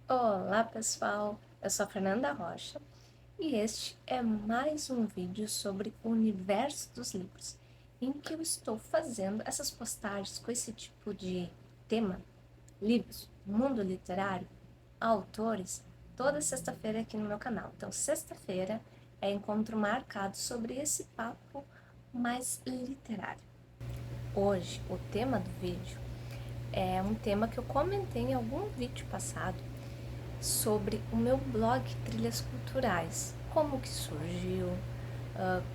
Olá pessoal, eu sou a Fernanda Rocha e este é mais um vídeo sobre o universo dos livros, em que eu estou fazendo essas postagens com esse tipo de tema, livros, mundo literário, autores, toda sexta-feira aqui no meu canal. Então, sexta-feira é encontro marcado sobre esse papo mais literário. Hoje, o tema do vídeo é um tema que eu comentei em algum vídeo passado, sobre o meu blog Trilhas Culturais, como que surgiu,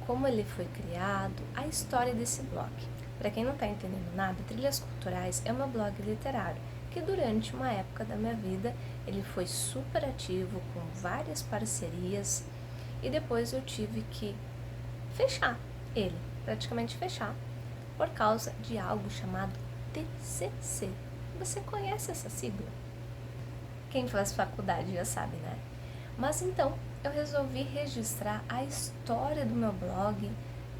como ele foi criado, a história desse blog. Para quem não está entendendo nada, Trilhas Culturais é um blog literário que durante uma época da minha vida ele foi super ativo, com várias parcerias, e depois eu tive que fechar ele, praticamente fechar, por causa de algo chamado TCC. Você conhece essa sigla? Quem faz faculdade já sabe, né? Mas então eu resolvi registrar a história do meu blog,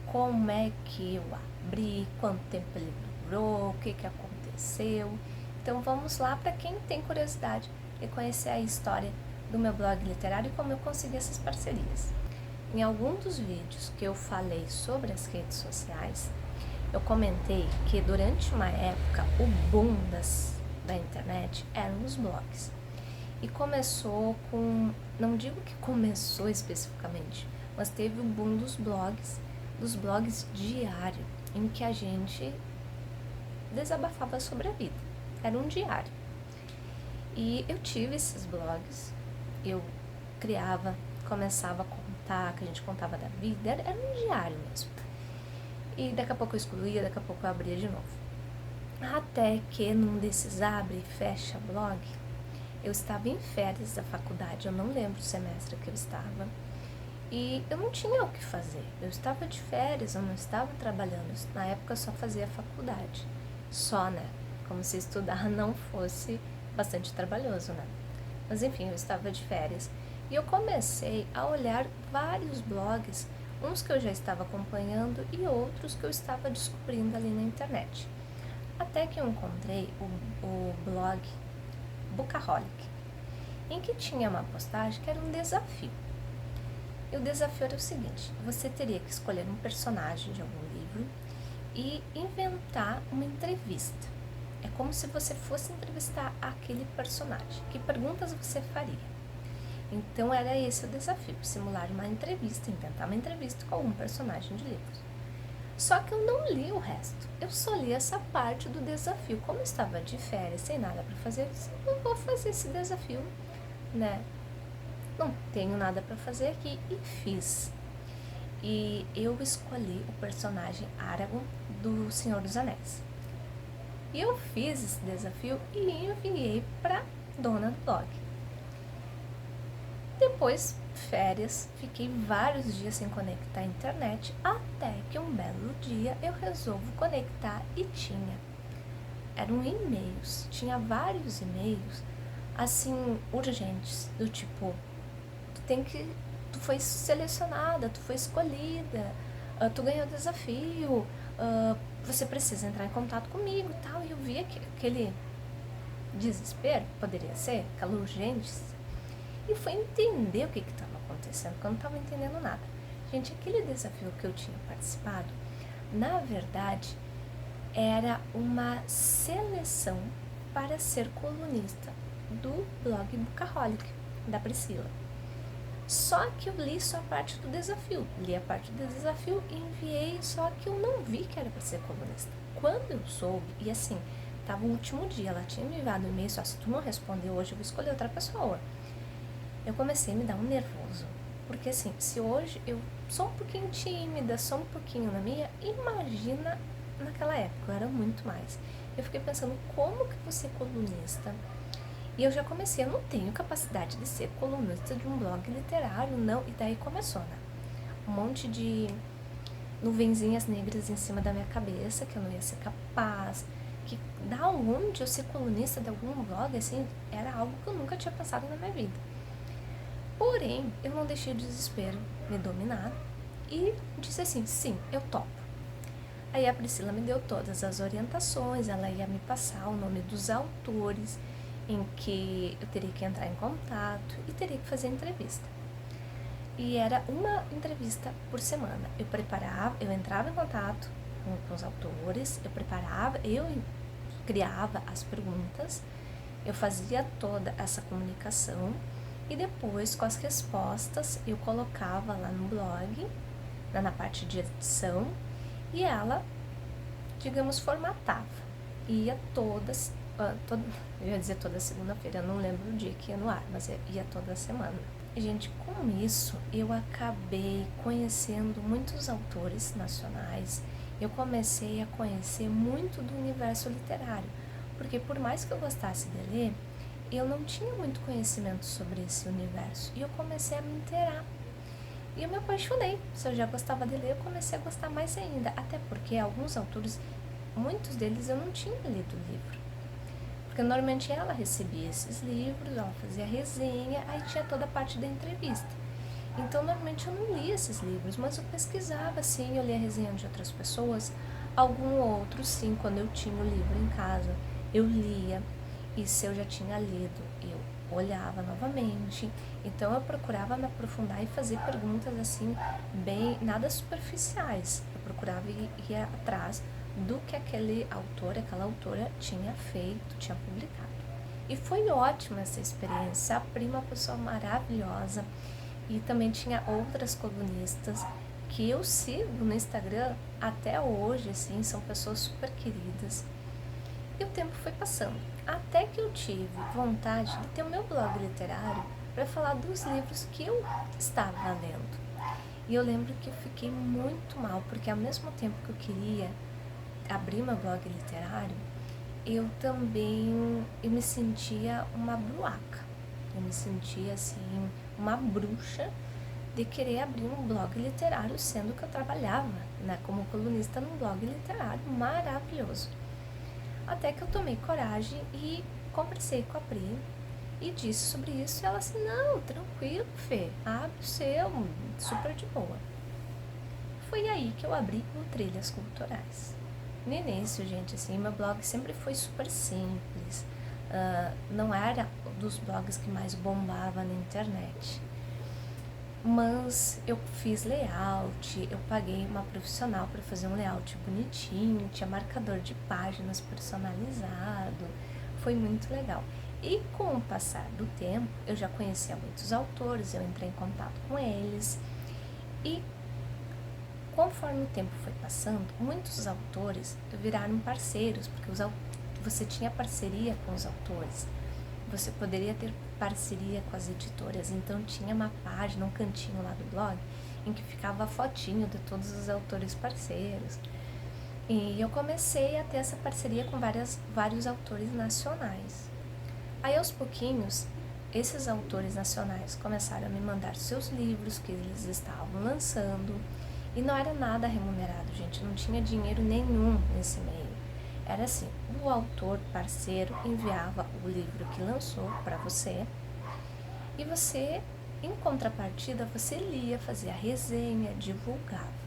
como é que eu abri, quanto tempo ele durou, o que aconteceu. Então vamos lá para quem tem curiosidade e conhecer a história do meu blog literário e como eu consegui essas parcerias. Em algum dos vídeos que eu falei sobre as redes sociais, eu comentei que durante uma época o boom da internet eram os blogs. E começou com, não digo que começou especificamente, mas teve o boom dos blogs diário, em que a gente desabafava sobre a vida. Era um diário. E eu tive esses blogs, eu criava, começava a contar, que a gente contava da vida, era um diário mesmo. E daqui a pouco eu excluía, daqui a pouco eu abria de novo. Até que num desses abre e fecha blog, eu estava em férias da faculdade, eu não lembro o semestre que eu estava, e eu não tinha o que fazer. Eu estava de férias, eu não estava trabalhando. Na época eu só fazia faculdade. Só, né? Como se estudar não fosse bastante trabalhoso, né? Mas enfim, eu estava de férias. E eu comecei a olhar vários blogs, uns que eu já estava acompanhando e outros que eu estava descobrindo ali na internet. Até que eu encontrei o blog Bookaholic, em que tinha uma postagem que era um desafio. E o desafio era o seguinte: você teria que escolher um personagem de algum livro e inventar uma entrevista. É como se você fosse entrevistar aquele personagem. Que perguntas você faria? Então era esse o desafio: simular uma entrevista, inventar uma entrevista com algum personagem de livros. Só que eu não li o resto. Eu só li essa parte do desafio. Como eu estava de férias, sem nada para fazer, eu disse, não vou fazer esse desafio, né? Não tenho nada para fazer aqui, e fiz. E eu escolhi o personagem Aragorn do Senhor dos Anéis. E eu fiz esse desafio e enviei para dona do blog. Depois, férias, fiquei vários dias sem conectar a internet, até que um belo dia eu resolvo conectar e eram e-mails, tinha vários e-mails, assim, urgentes, do tipo, tu foi selecionada, tu foi escolhida, tu ganhou o desafio, você precisa entrar em contato comigo e tal. E eu vi aquele desespero, poderia ser, aquela urgência, e fui entender o que estava acontecendo, porque eu não estava entendendo nada. Gente, aquele desafio que eu tinha participado, na verdade, era uma seleção para ser colunista do blog Bookaholic, da Priscila. Só que eu li só a parte do desafio, li a parte do desafio e enviei, só que eu não vi que era para ser colunista. Quando eu soube, e assim, tava o último dia, ela tinha me enviado um e-mail, só se tu não responder hoje, eu vou escolher outra pessoa. Eu comecei a me dar um nervoso, porque assim, se hoje eu sou um pouquinho tímida, sou um pouquinho na minha, imagina naquela época, eu era muito mais. Eu fiquei pensando, como que você é colunista? E eu já comecei, eu não tenho capacidade de ser colunista de um blog literário, não. E daí começou, né? Um monte de nuvenzinhas negras em cima da minha cabeça, que eu não ia ser capaz, que da onde eu ser colunista de algum blog, assim, era algo que eu nunca tinha passado na minha vida. Porém, eu não deixei o desespero me dominar e disse assim, sim, eu topo. Aí a Priscila me deu todas as orientações, ela ia me passar o nome dos autores, em que eu teria que entrar em contato e teria que fazer entrevista. E era uma entrevista por semana. Eu entrava em contato com os autores, eu preparava, eu criava as perguntas, eu fazia toda essa comunicação e depois, com as respostas, eu colocava lá no blog, na parte de edição, e ela, digamos, formatava. Ia eu ia dizer toda segunda-feira, eu não lembro o dia que ia no ar, mas ia toda semana. E, gente, com isso, eu acabei conhecendo muitos autores nacionais, eu comecei a conhecer muito do universo literário, porque por mais que eu gostasse de ler, eu não tinha muito conhecimento sobre esse universo, e eu comecei a me inteirar. E eu me apaixonei. Se eu já gostava de ler, eu comecei a gostar mais ainda, até porque alguns autores, muitos deles eu não tinha lido o livro. Porque normalmente ela recebia esses livros, ela fazia resenha, aí tinha toda a parte da entrevista. Então, normalmente eu não lia esses livros, mas eu pesquisava, sim, eu lia resenha de outras pessoas, algum outro, sim, quando eu tinha o livro em casa, eu lia, e se eu já tinha lido, eu olhava novamente. Então, eu procurava me aprofundar e fazer perguntas, assim, bem, nada superficiais. Eu procurava ir atrás do que aquele autor, aquela autora tinha feito, tinha publicado. E foi ótima essa experiência. A Prima é uma pessoa maravilhosa. E também tinha outras colunistas que eu sigo no Instagram até hoje, assim, são pessoas super queridas. E o tempo foi passando. Até que eu tive vontade de ter o meu blog literário para falar dos livros que eu estava lendo. E eu lembro que eu fiquei muito mal, porque ao mesmo tempo que eu queria abrir meu blog literário, eu me sentia uma bruaca. Eu me sentia, assim, uma bruxa de querer abrir um blog literário, sendo que eu trabalhava, né, como colunista num blog literário maravilhoso. Até que eu tomei coragem e conversei com a Pri e disse sobre isso, e ela assim, não, tranquilo, Fê, abre o seu, super de boa. Foi aí que eu abri o Trilhas Culturais. No início, gente, assim, meu blog sempre foi super simples, não era dos blogs que mais bombava na internet. Mas eu fiz layout, eu paguei uma profissional para fazer um layout bonitinho, tinha marcador de páginas personalizado, foi muito legal. E com o passar do tempo, eu já conhecia muitos autores, eu entrei em contato com eles, e conforme o tempo foi passando, muitos autores viraram parceiros, porque você tinha parceria com os autores, você poderia ter parceria com as editoras, então tinha uma página, um cantinho lá do blog, em que ficava a fotinho de todos os autores parceiros. E eu comecei a ter essa parceria com vários autores nacionais. Aí, aos pouquinhos, esses autores nacionais começaram a me mandar seus livros que eles estavam lançando, e não era nada remunerado, gente, não tinha dinheiro nenhum nesse meio. Era assim, o autor parceiro enviava o livro que lançou para você, e você, em contrapartida, você lia, fazia resenha, divulgava.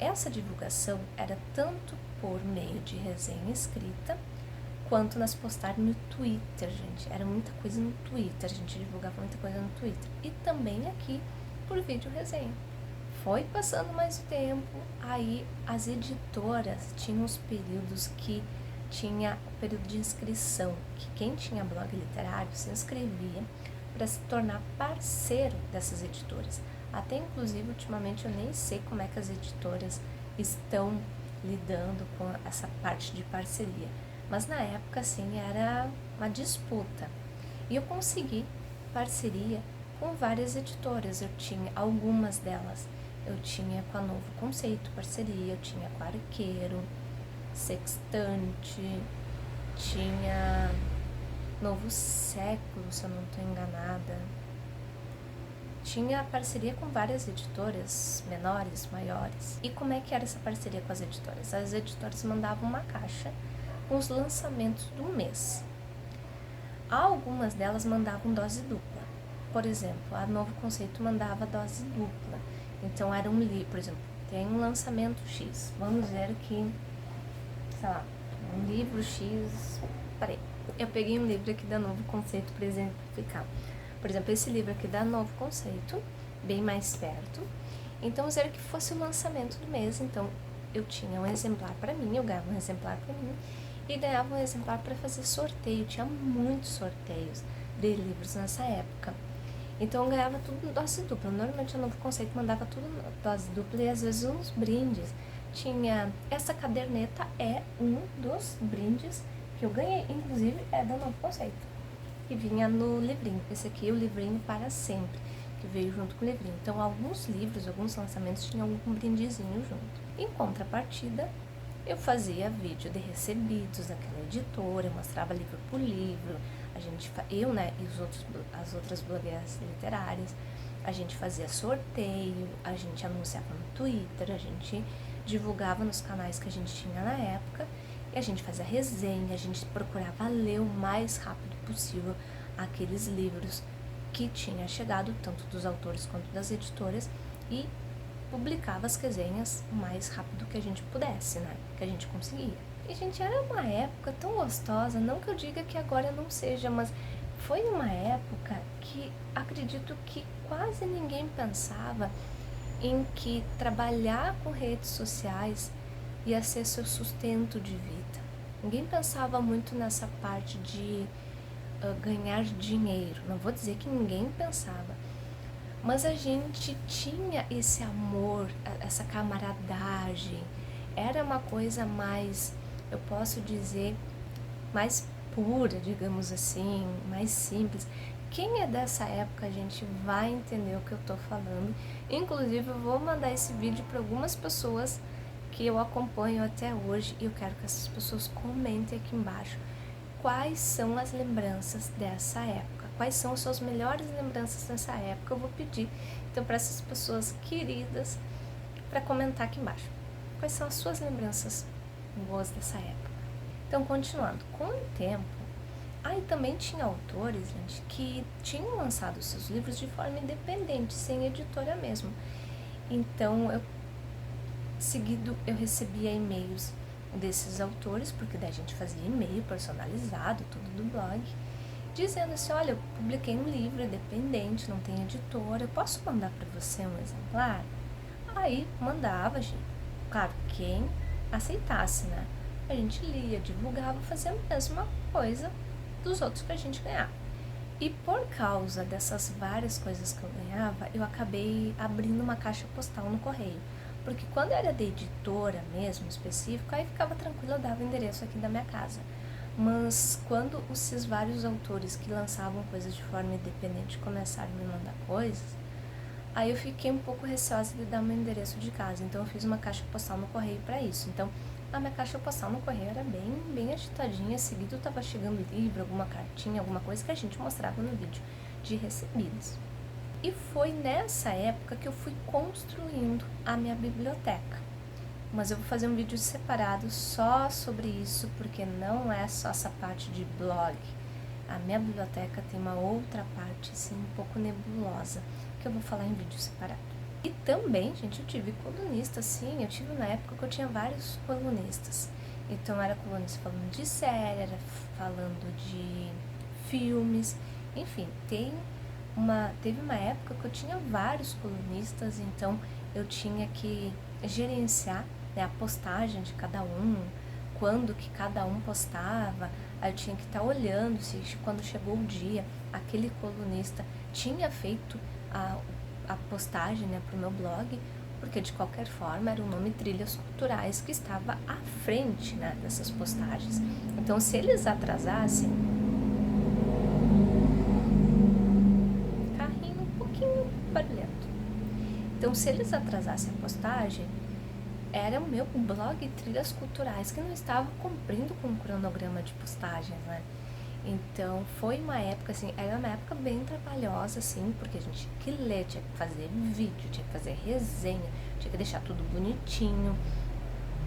Essa divulgação era tanto por meio de resenha escrita, quanto nas postagens no Twitter, gente. Era muita coisa no Twitter, a gente divulgava muita coisa no Twitter. E também aqui por vídeo resenha. Foi passando mais o tempo, aí as editoras tinham os períodos que tinha o período de inscrição, que quem tinha blog literário se inscrevia para se tornar parceiro dessas editoras. Até inclusive, ultimamente, eu nem sei como é que as editoras estão lidando com essa parte de parceria. Mas na época, assim, era uma disputa. E eu consegui parceria com várias editoras. Eu tinha algumas delas. Eu tinha com a Novo Conceito parceria, eu tinha com a Arqueiro, Sextante, tinha Novo Século, se eu não estou enganada. Tinha parceria com várias editoras, menores, maiores. E como é que era essa parceria com as editoras? As editoras mandavam uma caixa com os lançamentos do mês. Algumas delas mandavam dose dupla. Por exemplo, a Novo Conceito mandava dose dupla. Então, era um livro, por exemplo, tem um lançamento X. Vamos dizer que, sei lá, um livro X, Eu peguei um livro aqui da Novo Conceito para exemplificar. Por exemplo, esse livro aqui da Novo Conceito, bem mais perto. Então, eu queria que fosse o lançamento do mês. Então, eu tinha um exemplar para mim, eu ganhava um exemplar para mim e ganhava um exemplar para fazer sorteio. Tinha muitos sorteios de livros nessa época. Então, eu ganhava tudo em dose dupla. Normalmente, a Novo Conceito mandava tudo em dose dupla e às vezes uns brindes. Tinha essa caderneta, é um dos brindes que eu ganhei, inclusive é da Novo Conceito, que vinha no livrinho. Esse aqui é o livrinho para sempre, que veio junto com o livrinho. Então, alguns livros, alguns lançamentos tinham algum brindezinho junto. Em contrapartida, eu fazia vídeo de recebidos naquela editora, eu mostrava livro por livro, eu, né, e as outras blogueiras literárias, a gente fazia sorteio, a gente anunciava no Twitter, a gente divulgava nos canais que a gente tinha na época, e a gente fazia resenha, a gente procurava ler o mais rápido possível aqueles livros que tinha chegado, tanto dos autores quanto das editoras, e publicava as resenhas o mais rápido que a gente pudesse, né? Que a gente conseguia. E, gente, era uma época tão gostosa, não que eu diga que agora não seja, mas foi uma época que acredito que quase ninguém pensava em que trabalhar com redes sociais ia ser seu sustento de vida. Ninguém pensava muito nessa parte de ganhar dinheiro. Não vou dizer que ninguém pensava, mas a gente tinha esse amor, essa camaradagem. Era uma coisa mais, eu posso dizer, mais pura, digamos assim, mais simples. Quem é dessa época, a gente vai entender o que eu tô falando. Inclusive, eu vou mandar esse vídeo para algumas pessoas que eu acompanho até hoje e eu quero que essas pessoas comentem aqui embaixo quais são as lembranças dessa época, quais são as suas melhores lembranças dessa época. Eu vou pedir, então, para essas pessoas queridas para comentar aqui embaixo quais são as suas lembranças boas dessa época. Então, continuando, com o tempo, aí também tinha autores, gente, que tinham lançado seus livros de forma independente, sem editora mesmo. Então, seguido, eu recebia e-mails desses autores, porque daí a gente fazia e-mail personalizado, tudo do blog, dizendo assim, olha, eu publiquei um livro independente, não tem editora, eu posso mandar para você um exemplar? Aí mandava, gente, claro, quem aceitasse, né? A gente lia, divulgava, fazia a mesma coisa dos outros que a gente ganhava. E por causa dessas várias coisas que eu ganhava, eu acabei abrindo uma caixa postal no correio. Porque quando era de editora mesmo, específico, aí ficava tranquilo, eu dava o endereço aqui da minha casa. Mas quando esses vários autores que lançavam coisas de forma independente começaram a me mandar coisas, aí eu fiquei um pouco receosa de dar meu endereço de casa. Então eu fiz uma caixa postal no correio para isso. Então a minha caixa postal no correio era bem agitadinha. Seguido estava chegando livro, alguma cartinha, alguma coisa que a gente mostrava no vídeo de recebidos. E foi nessa época que eu fui construindo a minha biblioteca. Mas eu vou fazer um vídeo separado só sobre isso, porque não é só essa parte de blog. A minha biblioteca tem uma outra parte, assim, um pouco nebulosa, que eu vou falar em vídeo separado. E também, gente, eu tive colunista, sim, eu tive na época que eu tinha vários colunistas. Então, era colunista falando de série, era falando de filmes, enfim, teve uma época que eu tinha vários colunistas, então eu tinha que gerenciar, né, a postagem de cada um, quando que cada um postava, aí eu tinha que estar olhando se quando chegou o dia, aquele colunista tinha feito a postagem, né, para o meu blog, porque de qualquer forma era o nome Trilhas Culturais que estava à frente, né, dessas postagens. Então, se eles atrasassem, barulhento. Então, se eles atrasassem a postagem, era o meu blog Trilhas Culturais que não estava cumprindo com o cronograma de postagens, né? Então, foi uma época, assim, era uma época bem trabalhosa, assim, porque a gente tinha que ler, tinha que fazer vídeo, tinha que fazer resenha, tinha que deixar tudo bonitinho.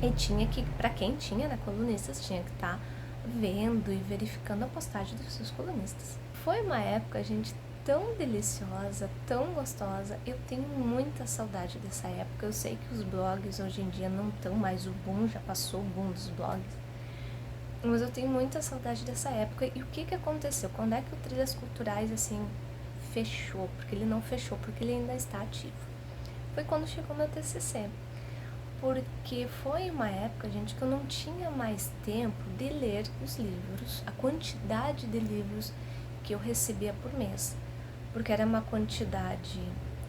E tinha que, pra quem tinha, né, colunistas, tinha que estar vendo e verificando a postagem dos seus colunistas. Foi uma época, gente, tão deliciosa, tão gostosa. Eu tenho muita saudade dessa época. Eu sei que os blogs hoje em dia não estão mais, o boom já passou, o boom dos blogs. Mas eu tenho muita saudade dessa época. E o que que aconteceu? Quando é que o Trilhas Culturais, assim, fechou? Porque ele não fechou, porque ele ainda está ativo. Foi quando chegou meu TCC. Porque foi uma época, gente, que eu não tinha mais tempo de ler os livros, a quantidade de livros que eu recebia por mês. Porque era uma quantidade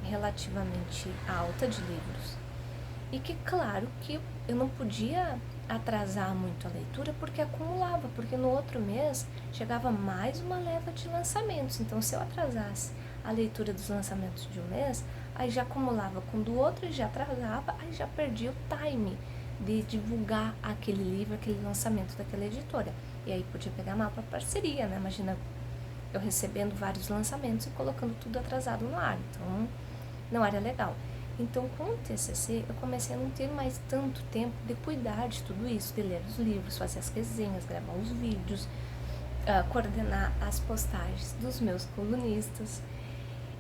relativamente alta de livros. E que, claro, que eu não podia atrasar muito a leitura porque acumulava, porque no outro mês chegava mais uma leva de lançamentos. Então, se eu atrasasse a leitura dos lançamentos de um mês, aí já acumulava com o do outro e já atrasava, aí já perdia o time de divulgar aquele livro, aquele lançamento daquela editora. E aí podia pegar mal para parceria, né? Imagina eu recebendo vários lançamentos e colocando tudo atrasado no ar. Então, não era legal. Então, com o TCC, eu comecei a não ter mais tanto tempo de cuidar de tudo isso, de ler os livros, fazer as resenhas, gravar os vídeos, coordenar as postagens dos meus colunistas.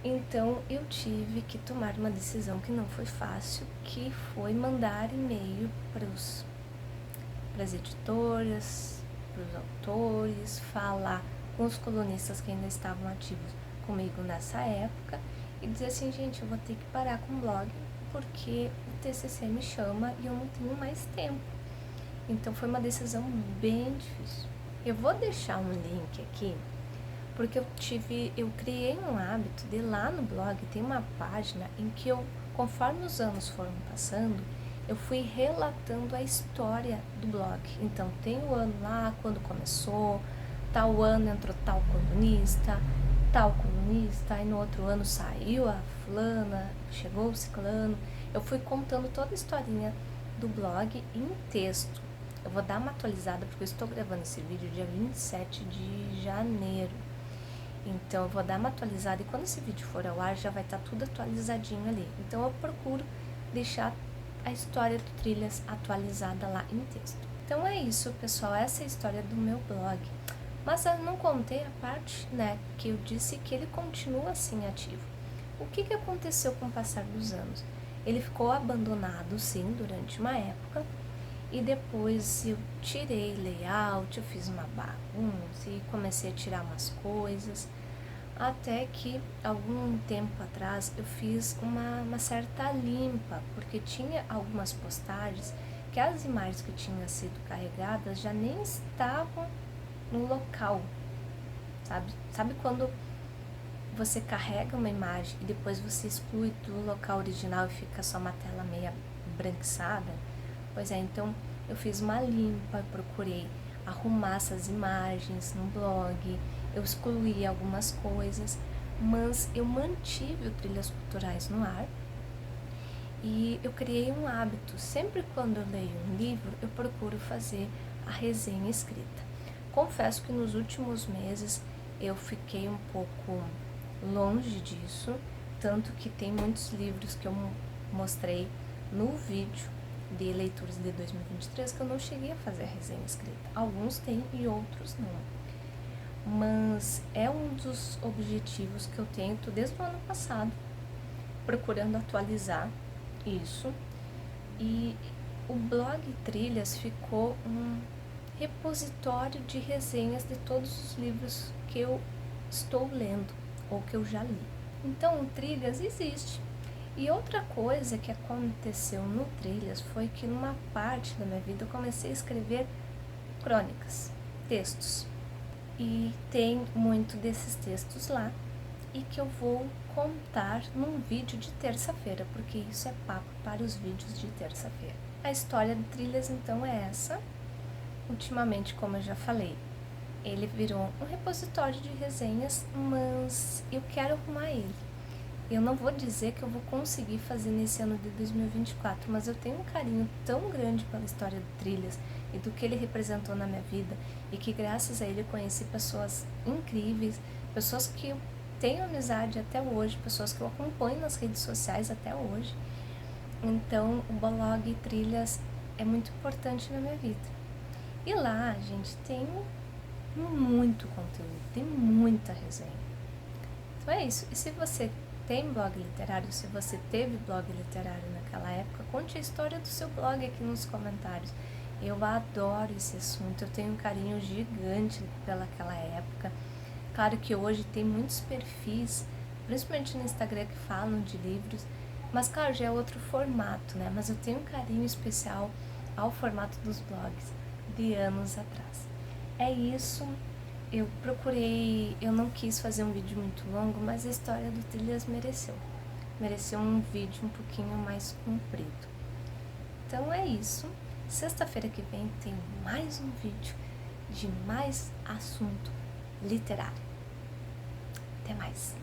Então, eu tive que tomar uma decisão que não foi fácil, que foi mandar e-mail para as editoras, para os autores, falar com os colunistas que ainda estavam ativos comigo nessa época e dizer assim, gente, eu vou ter que parar com o blog porque o TCC me chama e eu não tenho mais tempo. Então foi uma decisão bem difícil. Eu vou deixar um link aqui porque eu criei um hábito de lá no blog tem uma página em que eu, conforme os anos foram passando, eu fui relatando a história do blog. Então tem o ano lá, quando começou, tal ano entrou tal colunista, aí no outro ano saiu a fulana, chegou o ciclano. Eu fui contando toda a historinha do blog em texto. Eu vou dar uma atualizada porque eu estou gravando esse vídeo dia 27 de janeiro. Então eu vou dar uma atualizada e quando esse vídeo for ao ar já vai estar tudo atualizadinho ali. Então eu procuro deixar a história do Trilhas atualizada lá em texto. Então é isso, pessoal, essa é a história do meu blog. Mas eu não contei a parte, né, que eu disse que ele continua assim ativo. O que que aconteceu com o passar dos anos? Ele ficou abandonado, sim, durante uma época, e depois eu tirei layout, eu fiz uma bagunça e comecei a tirar umas coisas, até que algum tempo atrás eu fiz uma certa limpa, porque tinha algumas postagens que as imagens que tinham sido carregadas já nem estavam no local, sabe? Sabe quando você carrega uma imagem e depois você exclui do local original e fica só uma tela meia branquiçada? Pois é, então eu fiz uma limpa, procurei arrumar essas imagens no blog, eu excluí algumas coisas, mas eu mantive o Trilhas Culturais no ar e eu criei um hábito. Sempre quando eu leio um livro, eu procuro fazer a resenha escrita. Confesso que nos últimos meses eu fiquei um pouco longe disso, tanto que tem muitos livros que eu mostrei no vídeo de leituras de 2023 que eu não cheguei a fazer a resenha escrita. Alguns tem e outros não. Mas é um dos objetivos que eu tento desde o ano passado, procurando atualizar isso. E o blog Trilhas ficou um repositório de resenhas de todos os livros que eu estou lendo ou que eu já li. Então, o Trilhas existe. E outra coisa que aconteceu no Trilhas foi que numa parte da minha vida eu comecei a escrever crônicas, textos. E tem muito desses textos lá e que eu vou contar num vídeo de terça-feira, porque isso é papo para os vídeos de terça-feira. A história do Trilhas então é essa. Ultimamente, como eu já falei, ele virou um repositório de resenhas, mas eu quero arrumar ele. Eu não vou dizer que eu vou conseguir fazer nesse ano de 2024, mas eu tenho um carinho tão grande pela história do Trilhas e do que ele representou na minha vida, e que graças a ele eu conheci pessoas incríveis, pessoas que eu tenho amizade até hoje, pessoas que eu acompanho nas redes sociais até hoje. Então o blog Trilhas é muito importante na minha vida. E lá, gente, tem muito conteúdo, tem muita resenha. Então é isso. E se você tem blog literário, se você teve blog literário naquela época, conte a história do seu blog aqui nos comentários. Eu adoro esse assunto, eu tenho um carinho gigante pelaquela época. Claro que hoje tem muitos perfis, principalmente no Instagram, que falam de livros, mas claro, já é outro formato, né? Mas eu tenho um carinho especial ao formato dos blogs de anos atrás. É isso, eu não quis fazer um vídeo muito longo, mas a história do Trilhas mereceu um vídeo um pouquinho mais comprido. Então é isso, sexta-feira que vem tem mais um vídeo de mais assunto literário. Até mais!